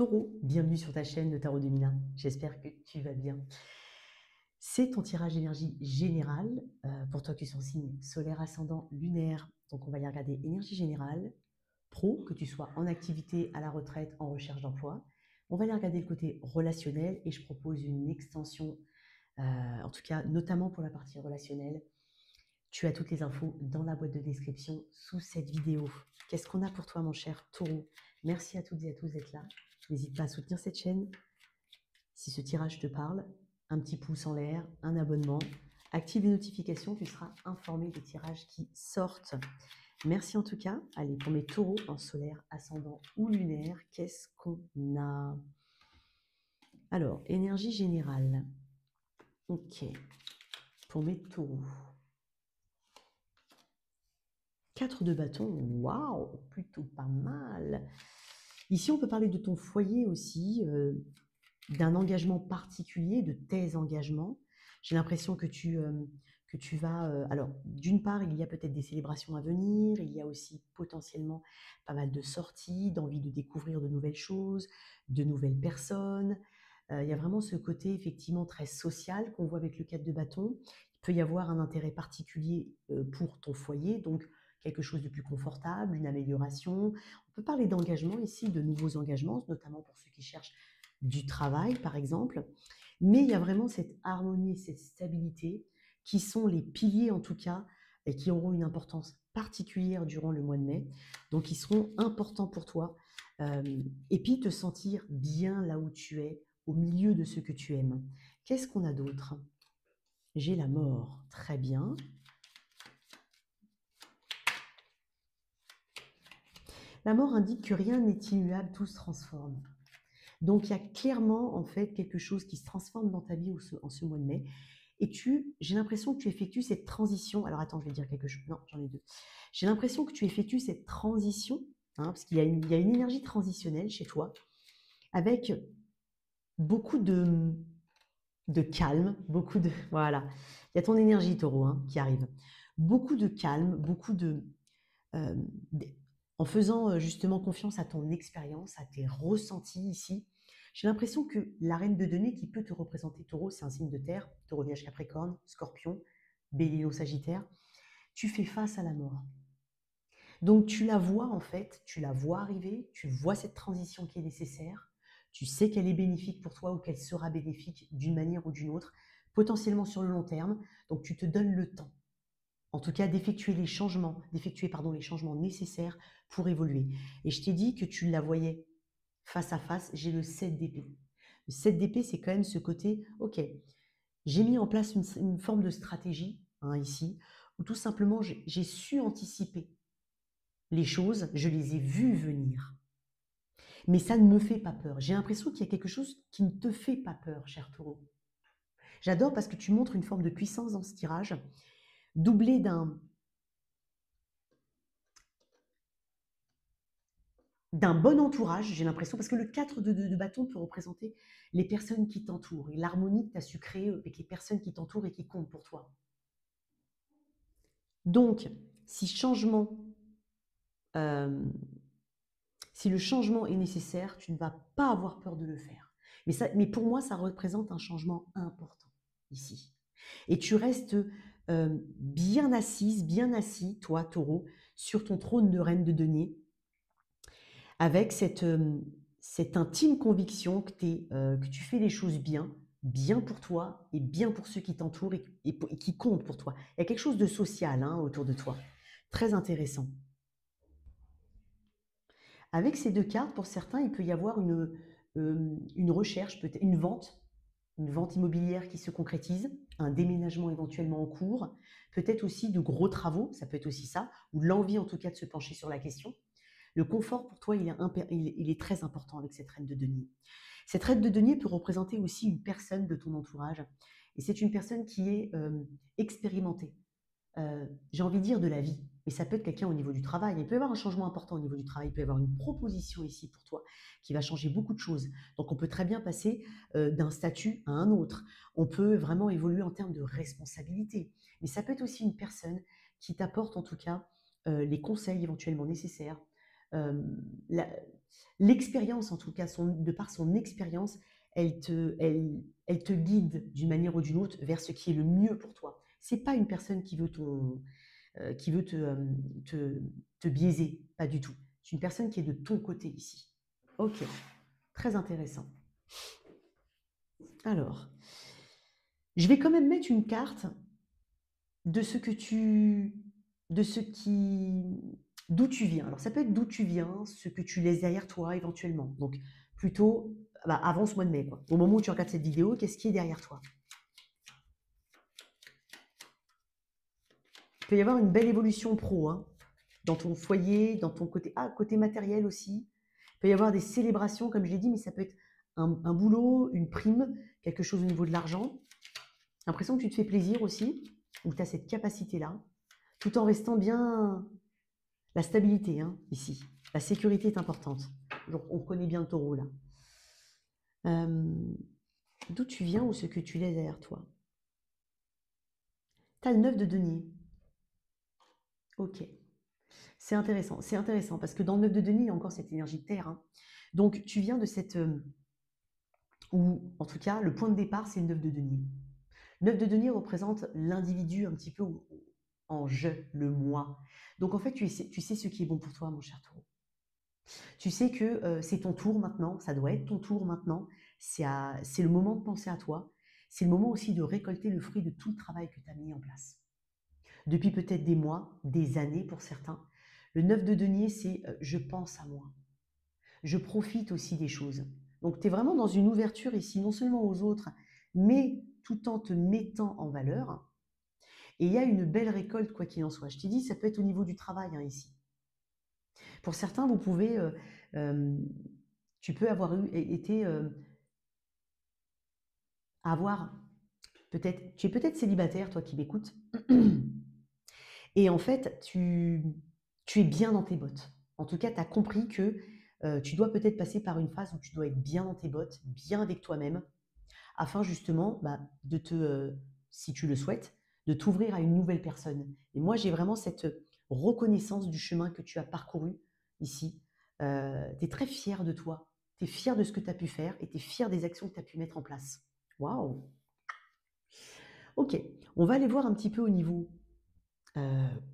Taureau, bienvenue sur ta chaîne de Tarot 2001. J'espère que tu vas bien. C'est ton tirage d'énergie générale pour toi qui sont signe solaire, ascendant, lunaire. Donc on va y regarder énergie générale, pro, que tu sois en activité, à la retraite, en recherche d'emploi. On va aller regarder le côté relationnel et je propose une extension, en tout cas notamment pour la partie relationnelle. Tu as toutes les infos dans la boîte de description sous cette vidéo. Qu'est-ce qu'on a pour toi, mon cher Taureau? Merci à toutes et à tous d'être là. N'hésite pas à soutenir cette chaîne. Si ce tirage te parle, un petit pouce en l'air, un abonnement. Active les notifications, tu seras informé des tirages qui sortent. Merci en tout cas. Allez, pour mes taureaux en solaire, ascendant ou lunaire, qu'est-ce qu'on a? Alors, énergie générale. Ok. Pour mes taureaux. 4 de bâton, waouh, plutôt pas mal. Ici, on peut parler de ton foyer aussi, d'un engagement particulier, de tes engagements. J'ai l'impression que tu vas... alors, d'une part, il y a peut-être des célébrations à venir, il y a aussi potentiellement pas mal de sorties, d'envie de découvrir de nouvelles choses, de nouvelles personnes. Il y a vraiment ce côté effectivement très social qu'on voit avec le 4 de bâton. Il peut y avoir un intérêt particulier pour ton foyer, donc quelque chose de plus confortable, une amélioration. On peut parler d'engagement ici, de nouveaux engagements, notamment pour ceux qui cherchent du travail, par exemple. Mais il y a vraiment cette harmonie, cette stabilité qui sont les piliers, en tout cas, et qui auront une importance particulière durant le mois de mai. Donc, ils seront importants pour toi. Et puis, te sentir bien là où tu es, au milieu de ce que tu aimes. Qu'est-ce qu'on a d'autre? J'ai la mort. Très bien. La mort indique que rien n'est immuable, tout se transforme. Donc, il y a clairement, en fait, quelque chose qui se transforme dans ta vie en ce mois de mai. Et j'ai l'impression que tu effectues cette transition. Alors, attends, je vais dire quelque chose. Non, j'en ai deux. J'ai l'impression que tu effectues cette transition, parce qu'il y a une énergie transitionnelle chez toi, avec beaucoup de calme, beaucoup de... Voilà. Il y a ton énergie, taureau, qui arrive. Beaucoup de calme, beaucoup euh, en faisant justement confiance à ton expérience, à tes ressentis ici. J'ai l'impression que la reine de denier qui peut te représenter, taureau, c'est un signe de terre, taureau, vierge, capricorne, scorpion, bélier, sagittaire. Tu fais face à la mort. Donc tu la vois en fait, tu la vois arriver, tu vois cette transition qui est nécessaire, tu sais qu'elle est bénéfique pour toi ou qu'elle sera bénéfique d'une manière ou d'une autre, potentiellement sur le long terme. Donc tu te donnes le temps, en tout cas d'effectuer les changements, les changements nécessaires pour évoluer. Et je t'ai dit que tu la voyais face à face, j'ai le 7 d'épée. Le 7 d'épée, c'est quand même ce côté, ok, j'ai mis en place une forme de stratégie ici, où tout simplement j'ai su anticiper les choses, je les ai vues venir. Mais ça ne me fait pas peur. J'ai l'impression qu'il y a quelque chose qui ne te fait pas peur, cher taureau. J'adore parce que tu montres une forme de puissance dans ce tirage, doublé d'un bon entourage, j'ai l'impression, parce que le 4 de bâton peut représenter les personnes qui t'entourent et l'harmonie que tu as su créer avec les personnes qui t'entourent et qui comptent pour toi. Donc, si le changement est nécessaire, tu ne vas pas avoir peur de le faire. Mais pour moi, ça représente un changement important ici. Et tu restes bien assise, bien assis, toi, taureau, sur ton trône de reine de denier, avec cette intime conviction que tu fais les choses bien pour toi et bien pour ceux qui t'entourent et qui comptent pour toi. Il y a quelque chose de social autour de toi. Très intéressant. Avec ces deux cartes, pour certains, il peut y avoir une recherche, peut-être une vente immobilière qui se concrétise, un déménagement éventuellement en cours, peut-être aussi de gros travaux, ça peut être aussi ça, ou l'envie en tout cas de se pencher sur la question. Le confort pour toi, il est très important avec cette reine de denier. Cette reine de denier peut représenter aussi une personne de ton entourage, et c'est une personne qui est expérimentée, j'ai envie de dire de la vie, mais ça peut être quelqu'un au niveau du travail. Il peut y avoir un changement important au niveau du travail, il peut y avoir une proposition ici pour toi qui va changer beaucoup de choses. Donc on peut très bien passer d'un statut à un autre. On peut vraiment évoluer en termes de responsabilité. Mais ça peut être aussi une personne qui t'apporte en tout cas les conseils éventuellement nécessaires, l'expérience, en tout cas, de par son expérience, elle te guide d'une manière ou d'une autre vers ce qui est le mieux pour toi. C'est pas une personne qui veut te, te biaiser, pas du tout. C'est une personne qui est de ton côté ici. Ok, très intéressant. Alors, je vais quand même mettre une carte de ce que tu, de ce qui, d'où tu viens. Alors, ça peut être d'où tu viens, ce que tu laisses derrière toi éventuellement. Donc, plutôt avant ce mois de mai, quoi. Au moment où tu regardes cette vidéo, qu'est-ce qui est derrière toi? Il peut y avoir une belle évolution pro, hein, dans ton foyer, dans ton côté matériel aussi. Il peut y avoir des célébrations, comme je l'ai dit, mais ça peut être un boulot, une prime, quelque chose au niveau de l'argent. L'impression que tu te fais plaisir aussi, ou tu as cette capacité-là, tout en restant bien la stabilité, hein, ici. La sécurité est importante. On connaît bien le taureau, là. D'où tu viens ou ce que tu laisses derrière toi? Tu as le 9 de denier. Ok. C'est intéressant parce que dans le 9 de denier, il y a encore cette énergie de terre, hein. Donc, tu viens de cette... ou en tout cas, le point de départ, c'est le 9 de denier. Le 9 de denier représente l'individu un petit peu en je, le moi. Donc, en fait, tu sais ce qui est bon pour toi, mon cher taureau. Tu sais que c'est ton tour maintenant, ça doit être ton tour maintenant. C'est le moment de penser à toi. C'est le moment aussi de récolter le fruit de tout le travail que tu as mis en place. Depuis peut-être des mois, des années pour certains. Le 9 de denier, c'est je pense à moi. Je profite aussi des choses. Donc tu es vraiment dans une ouverture ici, non seulement aux autres, mais tout en te mettant en valeur. Et il y a une belle récolte, quoi qu'il en soit. Je t'ai dit, ça peut être au niveau du travail, hein, ici. Pour certains, tu peux avoir été, avoir peut-être, tu es peut-être célibataire, toi qui m'écoutes, et en fait, tu es bien dans tes bottes. En tout cas, tu as compris que tu dois peut-être passer par une phase où tu dois être bien dans tes bottes, bien avec toi-même, afin justement si tu le souhaites, de t'ouvrir à une nouvelle personne. Et moi, j'ai vraiment cette reconnaissance du chemin que tu as parcouru ici. Tu es très fier de toi, tu es fier de ce que tu as pu faire et tu es fier des actions que tu as pu mettre en place. Waouh! Ok, on va aller voir un petit peu au niveau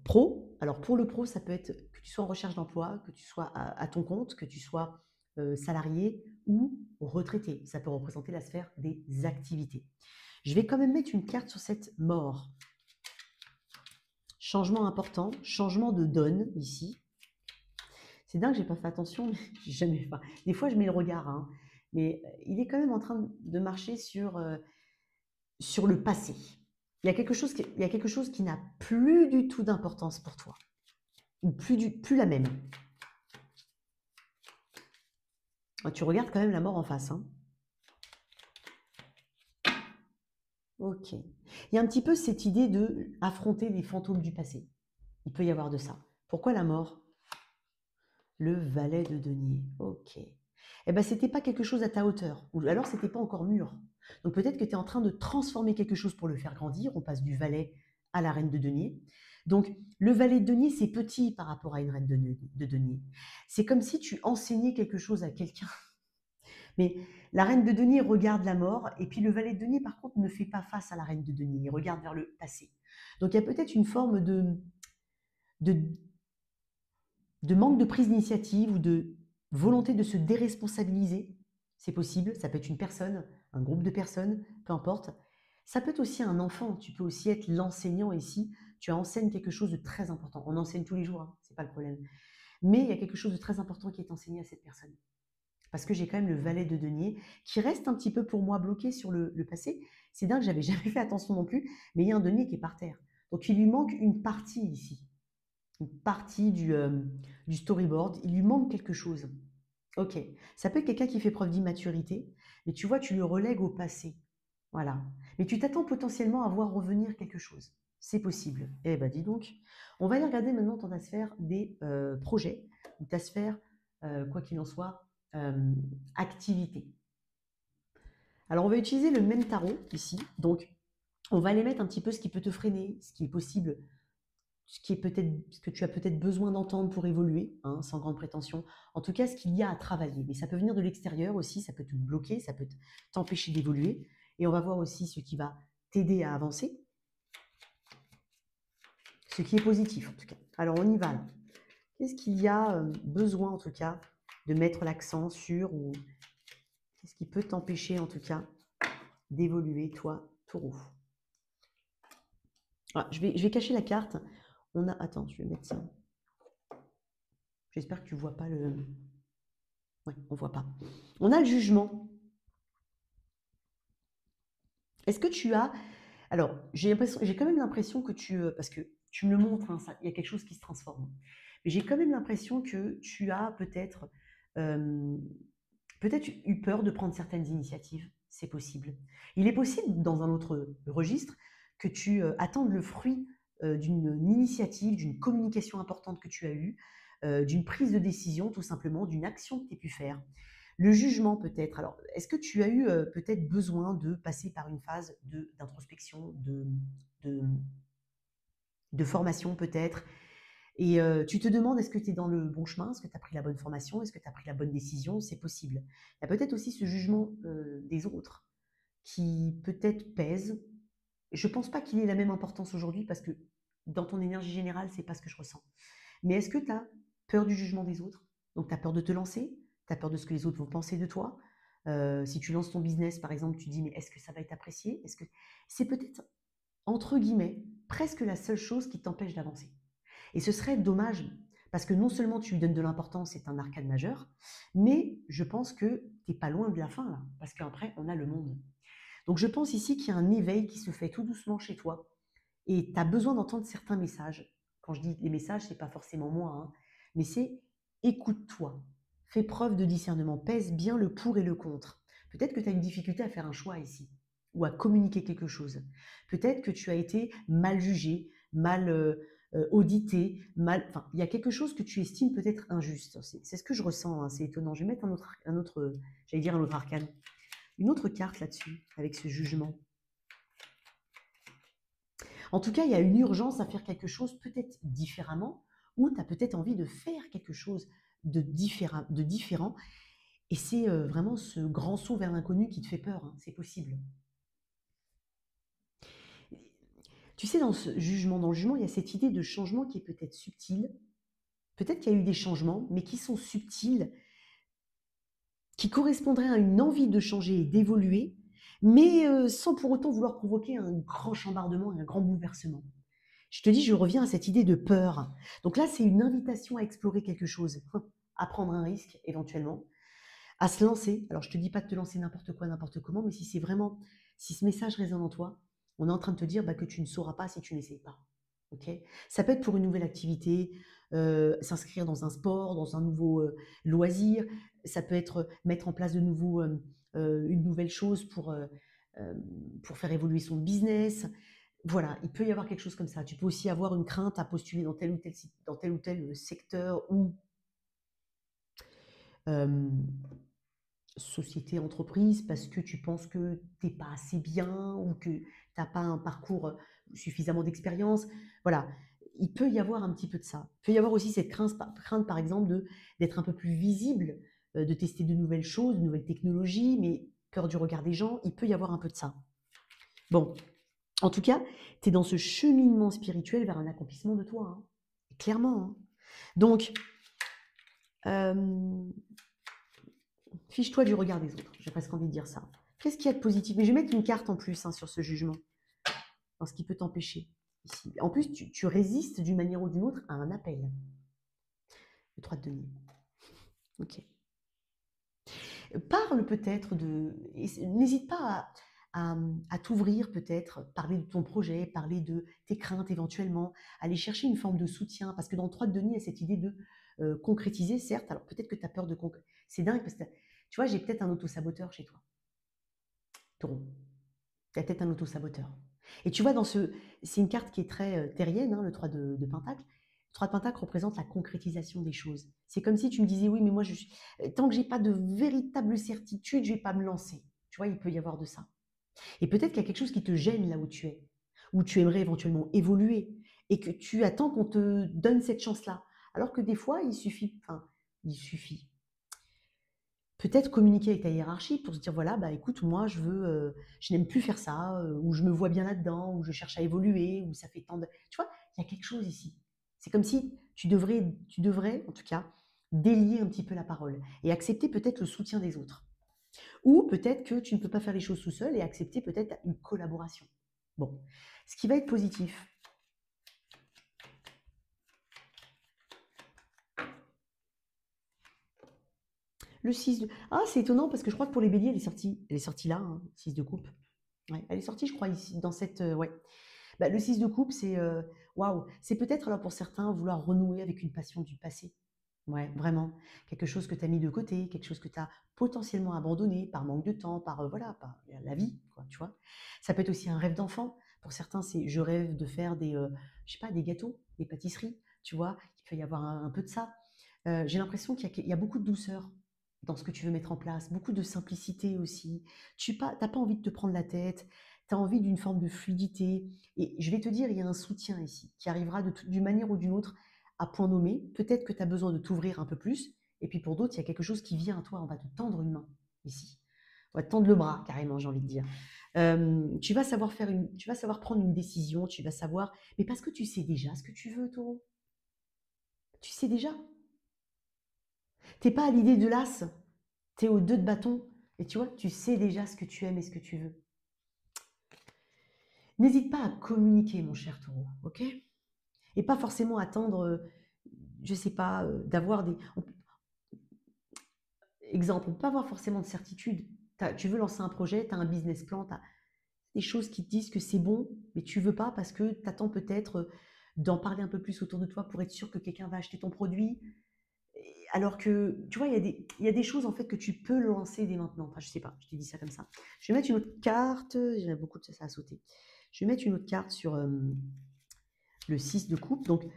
pro. Alors pour le pro, ça peut être que tu sois en recherche d'emploi, que tu sois à ton compte, que tu sois salarié ou retraité. Ça peut représenter la sphère des activités. Je vais quand même mettre une carte sur cette mort. Changement important, changement de donne ici. C'est dingue, j'ai pas fait attention, mais j'ai jamais fait. Des fois, je mets le regard, hein, mais il est quand même en train de marcher sur le passé. Il y a quelque chose qui n'a plus du tout d'importance pour toi, ou plus la même. Tu regardes quand même la mort en face, hein. Ok. Il y a un petit peu cette idée de affronter les fantômes du passé. Il peut y avoir de ça. Pourquoi la mort? Le valet de denier. Ok. Eh bien, c'était pas quelque chose à ta hauteur. Ou alors, c'était pas encore mûr. Donc, peut-être que tu es en train de transformer quelque chose pour le faire grandir. On passe du valet à la reine de denier. Donc, le valet de denier, c'est petit par rapport à une reine de denier. C'est comme si tu enseignais quelque chose à quelqu'un. Mais la reine de denier regarde la mort, et puis le valet de denier, par contre, ne fait pas face à la reine de denier. Il regarde vers le passé. Donc, il y a peut-être une forme de, de manque de prise d'initiative ou de volonté de se déresponsabiliser. C'est possible, ça peut être une personne, un groupe de personnes, peu importe. Ça peut être aussi un enfant, tu peux aussi être l'enseignant ici. Tu enseignes quelque chose de très important. On enseigne tous les jours, hein, c'est pas le problème. Mais il y a quelque chose de très important qui est enseigné à cette personne. Parce que j'ai quand même le valet de denier qui reste un petit peu pour moi bloqué sur le passé. C'est dingue, j'avais jamais fait attention non plus, mais il y a un denier qui est par terre. Donc il lui manque une partie ici, une partie du storyboard. Il lui manque quelque chose. Ok, ça peut être quelqu'un qui fait preuve d'immaturité, mais tu vois, tu le relègues au passé. Voilà. Mais tu t'attends potentiellement à voir revenir quelque chose. C'est possible. Eh ben dis donc. On va aller regarder maintenant dans ta sphère des projets, ou ta sphère, quoi qu'il en soit, activité. Alors on va utiliser le même tarot ici. Donc on va aller mettre un petit peu ce qui peut te freiner, ce qui est possible ce que tu as peut-être besoin d'entendre pour évoluer, hein, sans grande prétention. En tout cas, ce qu'il y a à travailler. Mais ça peut venir de l'extérieur aussi, ça peut te bloquer, ça peut t'empêcher d'évoluer. Et on va voir aussi ce qui va t'aider à avancer, ce qui est positif en tout cas. Alors on y va là. Qu'est-ce qu'il y a besoin en tout cas de mettre l'accent sur, ou qu'est-ce qui peut t'empêcher en tout cas d'évoluer, toi, taureau? Ah, je vais cacher la carte. On a, attends, je vais mettre ça. J'espère que tu ne vois pas le... Ouais, on ne voit pas. On a le jugement. Est-ce que tu as... Alors, j'ai quand même l'impression que tu... parce que tu me le montres, hein, il y a quelque chose qui se transforme. Mais j'ai quand même l'impression que tu as peut-être eu peur de prendre certaines initiatives. C'est possible. Il est possible, dans un autre registre, que tu attendes le fruit d'une initiative, d'une communication importante que tu as eue, d'une prise de décision, tout simplement, d'une action que tu as pu faire. Le jugement peut-être. Alors, est-ce que tu as eu peut-être besoin de passer par une phase d'introspection, de, de formation peut-être, et tu te demandes, est-ce que tu es dans le bon chemin? Est-ce que tu as pris la bonne formation? Est-ce que tu as pris la bonne décision? C'est possible. Il y a peut-être aussi ce jugement des autres qui peut-être pèse. Je ne pense pas qu'il ait la même importance aujourd'hui parce que dans ton énergie générale, c'est pas ce que je ressens. Mais est-ce que tu as peur du jugement des autres? Donc tu as peur de te lancer? Tu as peur de ce que les autres vont penser de toi? Si tu lances ton business, par exemple, tu te dis, mais est-ce que ça va être apprécié? Est-ce que c'est peut-être, entre guillemets, presque la seule chose qui t'empêche d'avancer? Et ce serait dommage, parce que non seulement tu lui donnes de l'importance, c'est un arcane majeur, mais je pense que tu n'es pas loin de la fin, là, parce qu'après, on a le monde. Donc je pense ici qu'il y a un éveil qui se fait tout doucement chez toi, et tu as besoin d'entendre certains messages. Quand je dis les messages, ce n'est pas forcément moi, hein, mais c'est écoute-toi, fais preuve de discernement, pèse bien le pour et le contre. Peut-être que tu as une difficulté à faire un choix ici, ou à communiquer quelque chose. Peut-être que tu as été mal jugé, mal audité, mal. Enfin, il y a quelque chose que tu estimes peut-être injuste. C'est ce que je ressens, hein, c'est étonnant. Je vais mettre j'allais dire un autre arcane, une autre carte là-dessus, avec ce jugement. En tout cas, il y a une urgence à faire quelque chose peut-être différemment, ou tu as peut-être envie de faire quelque chose de différent. Et c'est vraiment ce grand saut vers l'inconnu qui te fait peur, hein, c'est possible. Tu sais, dans le jugement, il y a cette idée de changement qui est peut-être subtile. Peut-être qu'il y a eu des changements, mais qui sont subtils, qui correspondraient à une envie de changer et d'évoluer, mais sans pour autant vouloir provoquer un grand chambardement et un grand bouleversement. Je te dis, je reviens à cette idée de peur. Donc là, c'est une invitation à explorer quelque chose, à prendre un risque éventuellement, à se lancer. Alors, je ne te dis pas de te lancer n'importe quoi, n'importe comment, mais si ce message résonne en toi, on est en train de te dire que tu ne sauras pas si tu n'essayes pas. Okay, ça peut être pour une nouvelle activité, s'inscrire dans un sport, dans un nouveau loisir. Ça peut être mettre en place une nouvelle chose pour faire évoluer son business. Voilà, il peut y avoir quelque chose comme ça. Tu peux aussi avoir une crainte à postuler dans tel ou tel secteur ou société, entreprise, parce que tu penses que tu n'es pas assez bien ou que tu n'as pas un parcours suffisamment d'expérience. Voilà, il peut y avoir un petit peu de ça. Il peut y avoir aussi cette crainte par exemple, d'être un peu plus visible, de tester de nouvelles choses, de nouvelles technologies, mais peur du regard des gens, il peut y avoir un peu de ça. Bon, en tout cas, tu es dans ce cheminement spirituel vers un accomplissement de toi, hein. Clairement, hein. Donc, fiche-toi du regard des autres. J'ai presque envie de dire ça. Qu'est-ce qu'il y a de positif? Mais je vais mettre une carte en plus, hein, sur ce jugement, dans ce qui peut t'empêcher ici. En plus, tu résistes d'une manière ou d'une autre à un appel. Le 3 de denier. Ok. Parle peut-être n'hésite pas à t'ouvrir peut-être, parler de ton projet, parler de tes craintes éventuellement, aller chercher une forme de soutien, parce que dans le 3 de denier, il y a cette idée de concrétiser, certes. Alors peut-être que tu as peur de concrétiser. C'est dingue, parce que tu vois, j'ai peut-être un autosaboteur chez toi. Taureau. Tu as peut-être un autosaboteur. Et tu vois, c'est une carte qui est très terrienne, hein, le 3 de Pentacle. Le 3 de Pentacle représente la concrétisation des choses. C'est comme si tu me disais, oui, mais moi, tant que je n'ai pas de véritable certitude, je ne vais pas me lancer. Tu vois, il peut y avoir de ça. Et peut-être qu'il y a quelque chose qui te gêne là où tu es, où tu aimerais éventuellement évoluer. et que tu attends qu'on te donne cette chance-là. Alors que des fois, il suffit. Peut-être communiquer avec ta hiérarchie pour se dire voilà, bah écoute, moi je n'aime plus faire ça, ou je me vois bien là-dedans, ou je cherche à évoluer, ou ça fait tant de. Tu vois, il y a quelque chose ici. C'est comme si tu devrais, en tout cas, délier un petit peu la parole et accepter peut-être le soutien des autres. Ou peut-être que tu ne peux pas faire les choses tout seul et accepter peut-être une collaboration. Bon, ce qui va être positif. Le 6 de... Ah, c'est étonnant parce que je crois que pour les béliers, elle est sortie là, hein, 6 de coupe. Ouais, elle est sortie, je crois, ici, dans cette. Ouais. Bah, le 6 de coupe, c'est waouh, c'est peut-être alors pour certains vouloir renouer avec une passion du passé. Ouais, vraiment. Quelque chose que tu as mis de côté, quelque chose que tu as potentiellement abandonné par manque de temps, par voilà, par la vie, quoi, tu vois. Ça peut être aussi un rêve d'enfant. Pour certains, c'est je rêve de faire je sais pas, des gâteaux, des pâtisseries, tu vois. Il peut y avoir un peu de ça. J'ai l'impression qu'il y a beaucoup de douceur dans ce que tu veux mettre en place, beaucoup de simplicité aussi. Tu n'as pas envie de te prendre la tête, tu as envie d'une forme de fluidité. Et je vais te dire, il y a un soutien ici qui arrivera d'une manière ou d'une autre à point nommé. Peut-être que tu as besoin de t'ouvrir un peu plus. Et puis pour d'autres, il y a quelque chose qui vient à toi. On va te tendre une main ici. On va te tendre le bras, carrément, j'ai envie de dire. Tu vas savoir prendre une décision, tu vas savoir. Mais parce que tu sais déjà ce que tu veux, Taureau. Tu sais déjà. T'es pas à l'idée de l'as, t'es au 2 de bâton. Et tu vois, tu sais déjà ce que tu aimes et ce que tu veux. N'hésite pas à communiquer, mon cher Taureau, ok? Et pas forcément attendre, je sais pas, d'avoir des. Exemple, on peut pas avoir forcément de certitude. Tu veux lancer un projet, tu as un business plan, tu as des choses qui te disent que c'est bon, mais tu veux pas parce que tu attends peut-être d'en parler un peu plus autour de toi pour être sûr que quelqu'un va acheter ton produit. Alors que, tu vois, il y a des choses en fait que tu peux lancer dès maintenant. Enfin, je sais pas, je te dis ça comme ça. Je vais mettre une autre carte. J'ai beaucoup de ça à sauter. Je vais mettre une autre carte sur le 6 de coupe. Donc,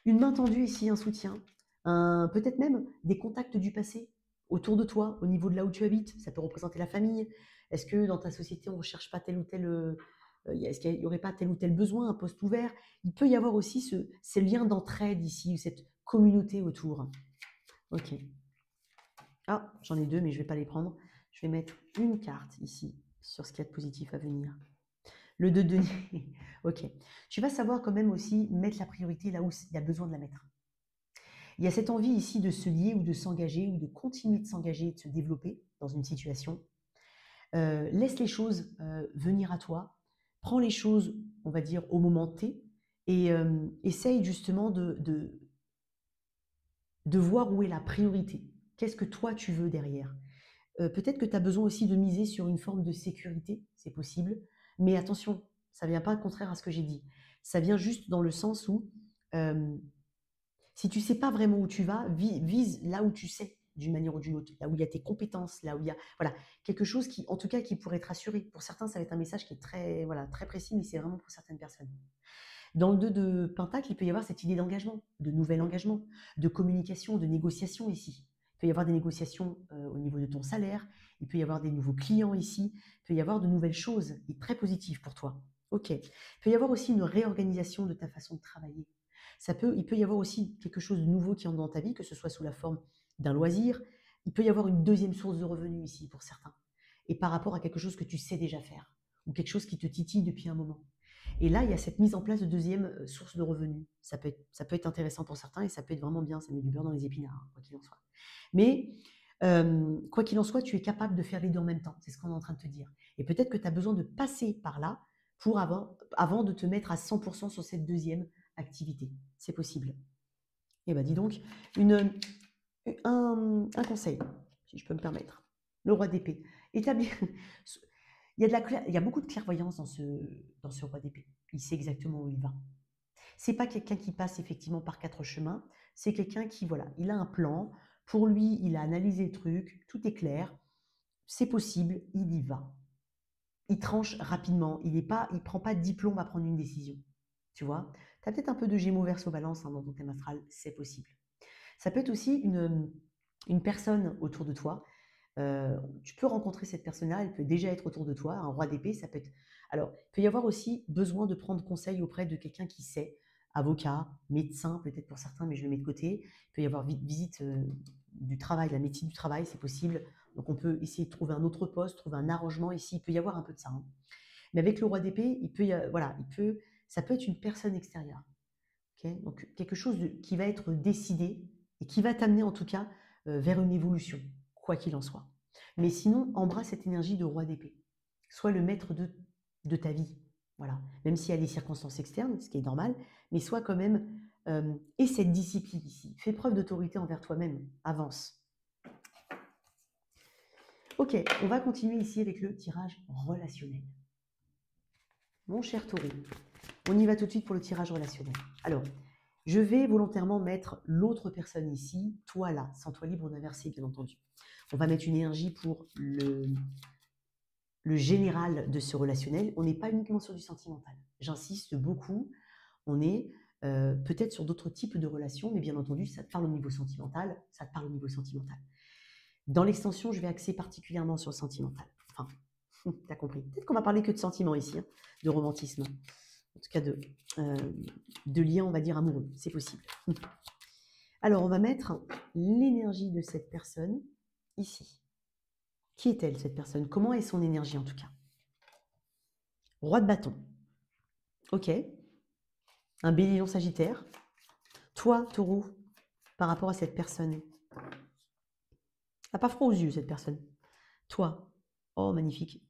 une main tendue ici, un soutien. Peut-être même des contacts du passé autour de toi, au niveau de là où tu habites. Ça peut représenter la famille. Est-ce que dans ta société, on ne recherche pas tel ou tel. Est-ce qu'il n'y aurait pas tel ou tel besoin, un poste ouvert? Il peut y avoir aussi ces liens d'entraide ici, ou cette communauté autour. Ok. Ah, j'en ai deux, mais je ne vais pas les prendre. Je vais mettre une carte ici sur ce qu'il y a de positif à venir. Le 2 de denier. Ok. Tu vas savoir quand même aussi mettre la priorité là où il y a besoin de la mettre. Il y a cette envie ici de se lier ou de s'engager ou de continuer de s'engager, de se développer dans une situation. Laisse les choses venir à toi. Prends les choses, on va dire, au moment T et essaye justement de voir où est la priorité. Qu'est-ce que toi tu veux derrière? Peut-être que tu as besoin aussi de miser sur une forme de sécurité, c'est possible. Mais attention, ça ne vient pas contraire à ce que j'ai dit. Ça vient juste dans le sens où, euh, si tu ne sais pas vraiment où tu vas, vise là où tu sais, d'une manière ou d'une autre, là où il y a tes compétences, là où il y a voilà, quelque chose qui, en tout cas, qui pourrait te rassurer. Pour certains, ça va être un message qui est très, voilà, très précis, mais c'est vraiment pour certaines personnes. Dans le 2 de Pentacle, il peut y avoir cette idée d'engagement, de nouvel engagement, de communication, de négociation ici. Il peut y avoir des négociations au niveau de ton salaire, il peut y avoir des nouveaux clients ici, il peut y avoir de nouvelles choses et très positives pour toi. Ok. Il peut y avoir aussi une réorganisation de ta façon de travailler. Il peut y avoir aussi quelque chose de nouveau qui entre dans ta vie, que ce soit sous la forme d'un loisir. Il peut y avoir une deuxième source de revenus ici pour certains. Et par rapport à quelque chose que tu sais déjà faire, ou quelque chose qui te titille depuis un moment. Et là, il y a cette mise en place de deuxième source de revenus. Ça peut être intéressant pour certains et ça peut être vraiment bien. Ça met du beurre dans les épinards, hein, quoi qu'il en soit. Mais quoi qu'il en soit, tu es capable de faire les deux en même temps. C'est ce qu'on est en train de te dire. Et peut-être que tu as besoin de passer par là pour avant de te mettre à 100% sur cette deuxième activité. C'est possible. Eh bien, dis donc, un conseil, si je peux me permettre. Le roi d'épée. Établir. Il y a beaucoup de clairvoyance dans ce roi d'épée. Il sait exactement où il va. C'est pas quelqu'un qui passe effectivement par quatre chemins. C'est quelqu'un qui, voilà, il a un plan. Pour lui, il a analysé le truc. Tout est clair. C'est possible. Il y va. Il tranche rapidement. Il prend pas de diplôme à prendre une décision. Tu vois, tu as peut-être un peu de Gémeaux Verseau Balance dans ton thème astral. C'est possible. Ça peut être aussi une personne autour de toi Tu peux rencontrer cette personne-là, elle peut déjà être autour de toi. Un roi d'épée, ça peut être. Alors, il peut y avoir aussi besoin de prendre conseil auprès de quelqu'un qui sait, avocat, médecin, peut-être pour certains, mais je le mets de côté. Il peut y avoir visite du travail, la médecine du travail, c'est possible. Donc, on peut essayer de trouver un autre poste, trouver un arrangement ici. Il peut y avoir un peu de ça, hein. Mais avec le roi d'épée, voilà, ça peut être une personne extérieure. Ok. Donc, quelque chose qui va être décidé et qui va t'amener en tout cas vers une évolution, quoi qu'il en soit. Mais sinon, embrasse cette énergie de roi d'épée. Sois le maître de ta vie. Voilà. Même s'il y a des circonstances externes, ce qui est normal, mais sois quand même. Et cette discipline ici. Fais preuve d'autorité envers toi-même. Avance. Ok, on va continuer ici avec le tirage relationnel. Mon cher Taureau, on y va tout de suite pour le tirage relationnel. Alors, je vais volontairement mettre l'autre personne ici, toi là, sans toi libre d'inverser, bien entendu. On va mettre une énergie pour le général de ce relationnel. On n'est pas uniquement sur du sentimental. J'insiste beaucoup. On est peut-être sur d'autres types de relations, mais bien entendu, ça te parle au niveau sentimental, ça te parle au niveau sentimental. Dans l'extension, je vais axer particulièrement sur le sentimental. Enfin, t'as compris. Peut-être qu'on va parler que de sentiments ici, hein, de romantisme. En tout cas, de lien, on va dire, amoureux. C'est possible. Alors, on va mettre l'énergie de cette personne ici. Qui est-elle, cette personne? Comment est son énergie, en tout cas? Roi de bâton. Ok. Un bélier sagittaire. Toi, taureau, par rapport à cette personne. Elle n'a pas froid aux yeux, cette personne. Toi. Oh, magnifique.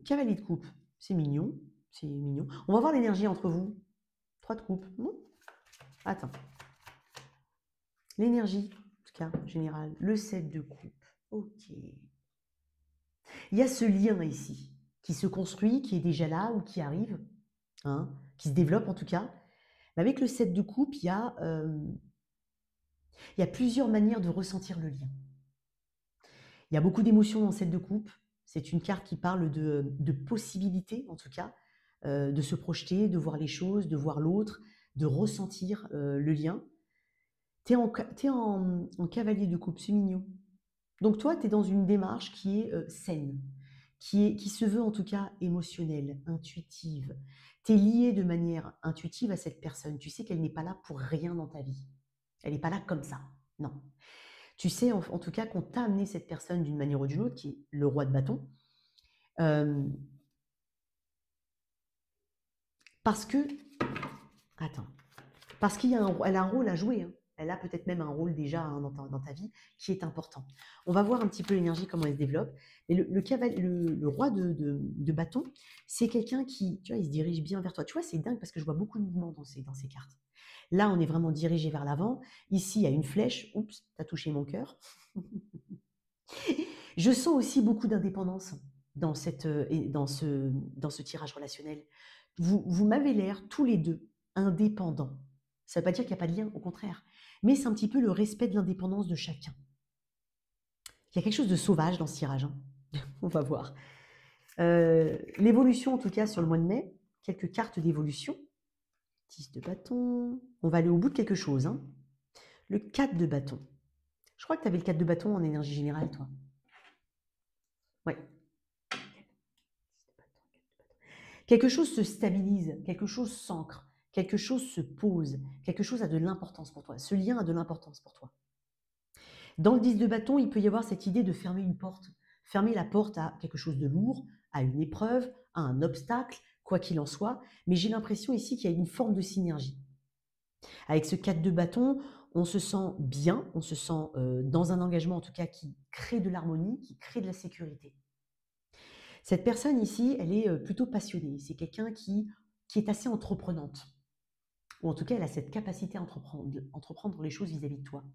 Cavalier de coupe. C'est mignon. C'est mignon. On va voir l'énergie entre vous. 3 de coupe. Bon. Attends. L'énergie, en tout cas, générale. Le 7 de coupe. Ok. Il y a ce lien ici qui se construit, qui est déjà là ou qui arrive, hein, qui se développe en tout cas. Mais avec le 7 de coupe, il y a plusieurs manières de ressentir le lien. Il y a beaucoup d'émotions dans le 7 de coupe. C'est une carte qui parle de possibilités, en tout cas, de se projeter, de voir les choses, de voir l'autre, de ressentir le lien. Tu es en cavalier de coupe, c'est mignon. Donc toi, tu es dans une démarche qui est saine, qui se veut en tout cas émotionnelle, intuitive. Tu es lié de manière intuitive à cette personne. Tu sais qu'elle n'est pas là pour rien dans ta vie. Elle n'est pas là comme ça. Non. Tu sais en tout cas qu'on t'a amené cette personne d'une manière ou d'une autre, qui est le roi de bâton, parce que... Attends. Parce qu'elle a un rôle à jouer, hein. Elle a peut-être même un rôle déjà, hein, dans ta vie qui est important. On va voir un petit peu l'énergie, comment elle se développe. Et le roi de bâton, c'est quelqu'un qui, tu vois, il se dirige bien vers toi. Tu vois, c'est dingue parce que je vois beaucoup de mouvements dans ces cartes. Là, on est vraiment dirigé vers l'avant. Ici, il y a une flèche. Oups, t'as touché mon cœur. Je sens aussi beaucoup d'indépendance dans ce tirage relationnel. Vous m'avez l'air tous les deux indépendants. Ça ne veut pas dire qu'il n'y a pas de lien, au contraire. Mais c'est un petit peu le respect de l'indépendance de chacun. Il y a quelque chose de sauvage dans ce tirage, hein. On va voir. L'évolution, en tout cas, sur le mois de mai. Quelques cartes d'évolution. 10 de bâton. On va aller au bout de quelque chose, hein. Le 4 de bâton. Je crois que tu avais le 4 de bâton en énergie générale, toi. Oui. Quelque chose se stabilise, quelque chose s'ancre, quelque chose se pose, quelque chose a de l'importance pour toi. Ce lien a de l'importance pour toi. Dans le 10 de bâton, il peut y avoir cette idée de fermer une porte. Fermer la porte à quelque chose de lourd, à une épreuve, à un obstacle, quoi qu'il en soit. Mais j'ai l'impression ici qu'il y a une forme de synergie. Avec ce 4 de bâton, on se sent bien, on se sent dans un engagement en tout cas qui crée de l'harmonie, qui crée de la sécurité. Cette personne ici, elle est plutôt passionnée. C'est quelqu'un qui est assez entreprenante. Ou en tout cas, elle a cette capacité à entreprendre les choses vis-à-vis de toi.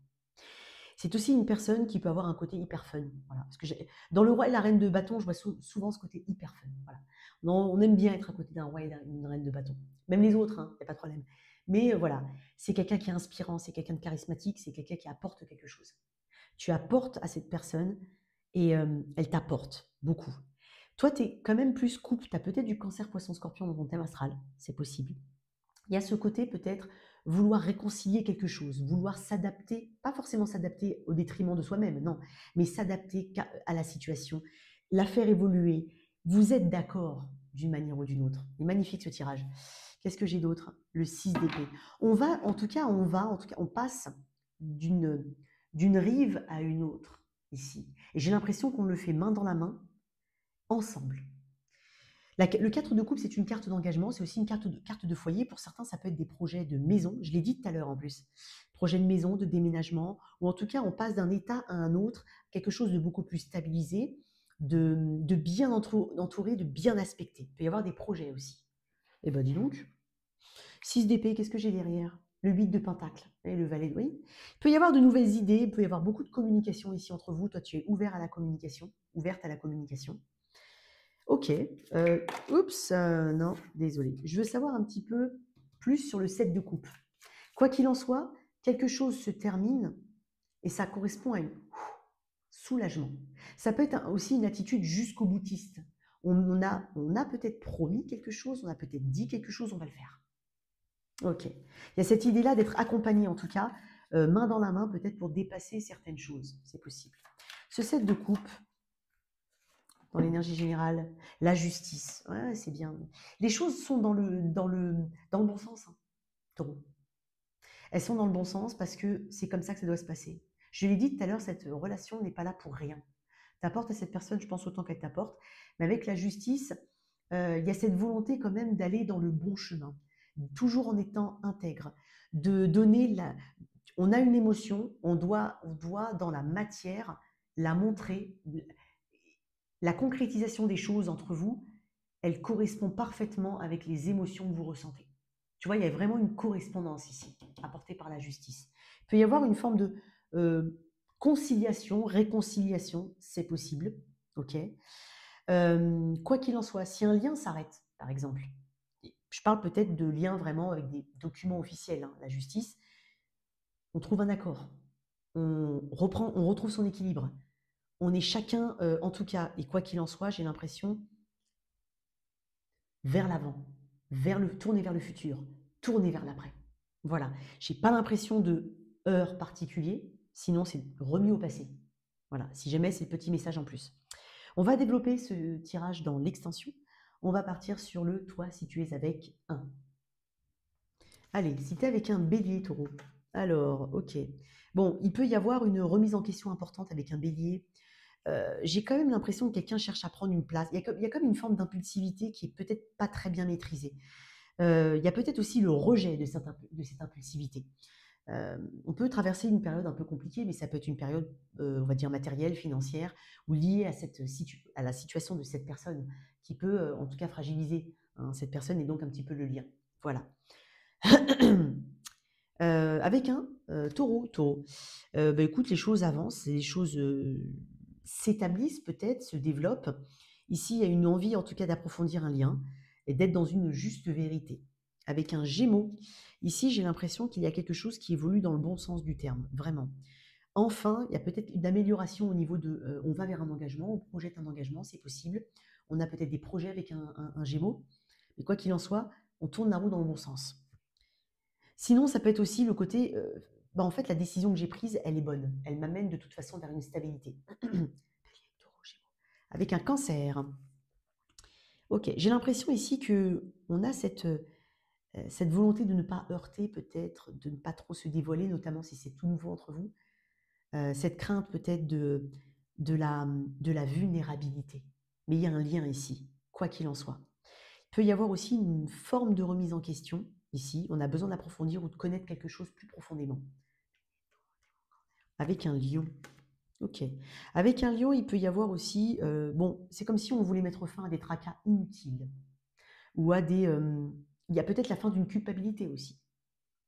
C'est aussi une personne qui peut avoir un côté hyper fun. Voilà. Parce que dans le roi et la reine de bâton, je vois souvent ce côté hyper fun. Voilà. On aime bien être à côté d'un roi et d'une reine de bâton. Même les autres, il n'y a pas de problème. Mais voilà, c'est quelqu'un qui est inspirant, c'est quelqu'un de charismatique, c'est quelqu'un qui apporte quelque chose. Tu apportes à cette personne et elle t'apporte beaucoup. Toi, tu es quand même plus couple. Tu as peut-être du cancer, poisson, scorpion dans ton thème astral. C'est possible. Il y a ce côté peut-être vouloir réconcilier quelque chose, vouloir s'adapter, pas forcément s'adapter au détriment de soi-même, non, mais s'adapter à la situation, la faire évoluer. Vous êtes d'accord d'une manière ou d'une autre. Il est magnifique ce tirage. Qu'est-ce que j'ai d'autre? Le 6 d'épée. On passe d'une rive à une autre ici. Et j'ai l'impression qu'on le fait main dans la main, ensemble. Le 4 de coupe, c'est une carte d'engagement, c'est aussi une carte de foyer. Pour certains, ça peut être des projets de maison. Je l'ai dit tout à l'heure en plus. Projet de maison, de déménagement, ou en tout cas, on passe d'un état à un autre, quelque chose de beaucoup plus stabilisé, de bien entouré, de bien aspecté. Il peut y avoir des projets aussi. Eh ben dis donc. 6 d'épée, qu'est-ce que j'ai derrière? Le 8 de pentacle et le valet de... Oui. Il peut y avoir de nouvelles idées, il peut y avoir beaucoup de communication ici entre vous. Toi, tu es ouvert à la communication, ouverte à la communication. Ok. Non, désolé. Je veux savoir un petit peu plus sur le 7 de coupe. Quoi qu'il en soit, quelque chose se termine et ça correspond à un soulagement. Ça peut être aussi une attitude jusqu'au boutiste. On a peut-être promis quelque chose, on a peut-être dit quelque chose, on va le faire. Ok. Il y a cette idée-là d'être accompagné, en tout cas, main dans la main, peut-être pour dépasser certaines choses. C'est possible. Ce 7 de coupe, dans l'énergie générale, la justice. Ouais, c'est bien. Les choses sont dans le bon sens, hein, Taureau. Elles sont dans le bon sens parce que c'est comme ça que ça doit se passer. Je l'ai dit tout à l'heure, cette relation n'est pas là pour rien. T'apportes à cette personne, je pense, autant qu'elle t'apporte. Mais avec la justice, il y a cette volonté quand même d'aller dans le bon chemin, toujours en étant intègre, de donner la... On a une émotion, on doit dans la matière la montrer. La concrétisation des choses entre vous, elle correspond parfaitement avec les émotions que vous ressentez. Tu vois, il y a vraiment une correspondance ici, apportée par la justice. Il peut y avoir une forme de conciliation, réconciliation, c'est possible. Ok. Quoi qu'il en soit, si un lien s'arrête, par exemple, je parle peut-être de liens vraiment avec des documents officiels, hein, la justice, on trouve un accord, on retrouve son équilibre. On est chacun, en tout cas, et quoi qu'il en soit, j'ai l'impression, vers l'avant, tourner vers le futur, tourner vers l'après. Voilà. J'ai pas l'impression de heure particulier, sinon c'est remis au passé. Voilà. Si jamais c'est le petit message en plus. On va développer ce tirage dans l'extension. On va partir sur le toi si tu es avec un. Allez, si tu es avec un bélier, taureau. Alors, ok. Bon, il peut y avoir une remise en question importante avec un bélier. J'ai quand même l'impression que quelqu'un cherche à prendre une place. Il y a comme une forme d'impulsivité qui est peut-être pas très bien maîtrisée. Il y a peut-être aussi le rejet de cette impulsivité. On peut traverser une période un peu compliquée, mais ça peut être une période, on va dire, matérielle, financière, ou liée à la situation de cette personne, qui peut, en tout cas, fragiliser, hein, cette personne et donc un petit peu le lien. Voilà. Avec un taureau. Bah, écoute, les choses avancent, les choses s'établissent peut-être, se développent. Ici, il y a une envie, en tout cas, d'approfondir un lien et d'être dans une juste vérité. Avec un Gémeaux, ici, j'ai l'impression qu'il y a quelque chose qui évolue dans le bon sens du terme, vraiment. Enfin, il y a peut-être une amélioration au niveau de... on va vers un engagement, on projette un engagement, c'est possible. On a peut-être des projets avec un Gémeaux. Mais quoi qu'il en soit, on tourne la roue dans le bon sens. Sinon, ça peut être aussi le côté, en fait, la décision que j'ai prise, elle est bonne. Elle m'amène de toute façon vers une stabilité. Avec un cancer. Ok, j'ai l'impression ici qu'on a cette volonté de ne pas heurter peut-être, de ne pas trop se dévoiler, notamment si c'est tout nouveau entre vous. Cette crainte peut-être de la vulnérabilité. Mais il y a un lien ici, quoi qu'il en soit. Il peut y avoir aussi une forme de remise en question ici. On a besoin d'approfondir ou de connaître quelque chose plus profondément. Avec un lion. Ok. Avec un lion, il peut y avoir aussi... c'est comme si on voulait mettre fin à des tracas inutiles. Ou à des... il y a peut-être la fin d'une culpabilité aussi.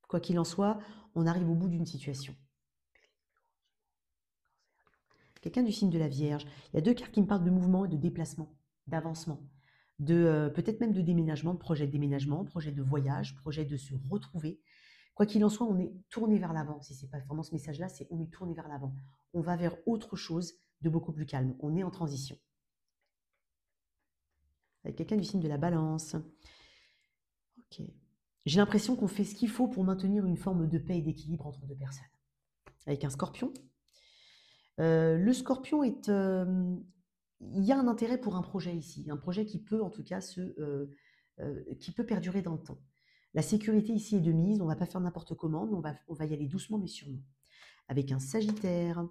Quoi qu'il en soit, on arrive au bout d'une situation. Quelqu'un du signe de la Vierge. Il y a deux cartes qui me parlent de mouvement et de déplacement, d'avancement, de peut-être même de déménagement, de projet de déménagement, projet de voyage, projet de se retrouver. Quoi qu'il en soit, on est tourné vers l'avant. Si ce n'est pas vraiment ce message-là, c'est on est tourné vers l'avant. On va vers autre chose de beaucoup plus calme. On est en transition. Avec quelqu'un du signe de la Balance. Ok. J'ai l'impression qu'on fait ce qu'il faut pour maintenir une forme de paix et d'équilibre entre deux personnes. Avec un scorpion. Le scorpion est... il y a un intérêt pour un projet ici, un projet qui peut en tout cas qui peut perdurer dans le temps. La sécurité ici est de mise, on ne va pas faire n'importe comment, mais on va y aller doucement mais sûrement. Avec un sagittaire,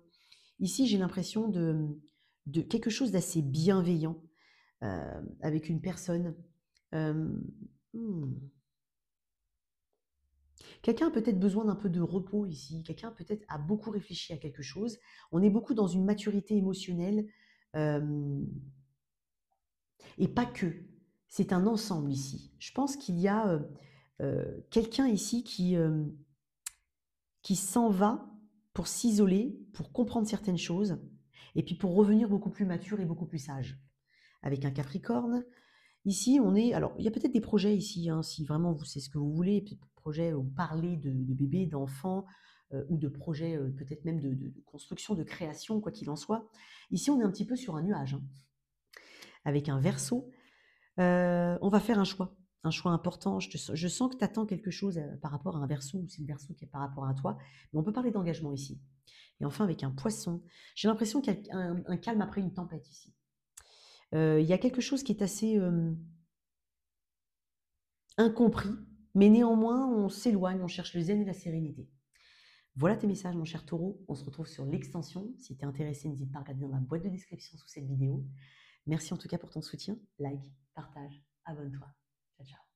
ici j'ai l'impression de quelque chose d'assez bienveillant, avec une personne. euh, hmm. Quelqu'un a peut-être besoin d'un peu de repos ici, quelqu'un peut-être a beaucoup réfléchi à quelque chose. On est beaucoup dans une maturité émotionnelle, et pas que. C'est un ensemble ici. Je pense qu'il y a quelqu'un ici qui s'en va pour s'isoler, pour comprendre certaines choses, et puis pour revenir beaucoup plus mature et beaucoup plus sage. Avec un Capricorne, ici on est... Alors, il y a peut-être des projets ici, hein, si vraiment c'est ce que vous voulez, peut-être projets où parler de bébés, d'enfants, ou de projets peut-être même de construction, de création, quoi qu'il en soit. Ici, on est un petit peu sur un nuage, hein. Avec un Verseau, on va faire un choix important. Je sens que tu attends quelque chose par rapport à un Verseau, ou c'est le Verseau qui est par rapport à toi, mais on peut parler d'engagement ici. Et enfin, avec un Poisson, j'ai l'impression qu'il y a un calme après une tempête ici. Il y a quelque chose qui est assez incompris, mais néanmoins, on s'éloigne, on cherche le zen et la sérénité. Voilà tes messages, mon cher taureau. On se retrouve sur l'extension. Si tu es intéressé, n'hésite pas à regarder dans la boîte de description sous cette vidéo. Merci en tout cas pour ton soutien. Like, partage, abonne-toi. Ciao, ciao.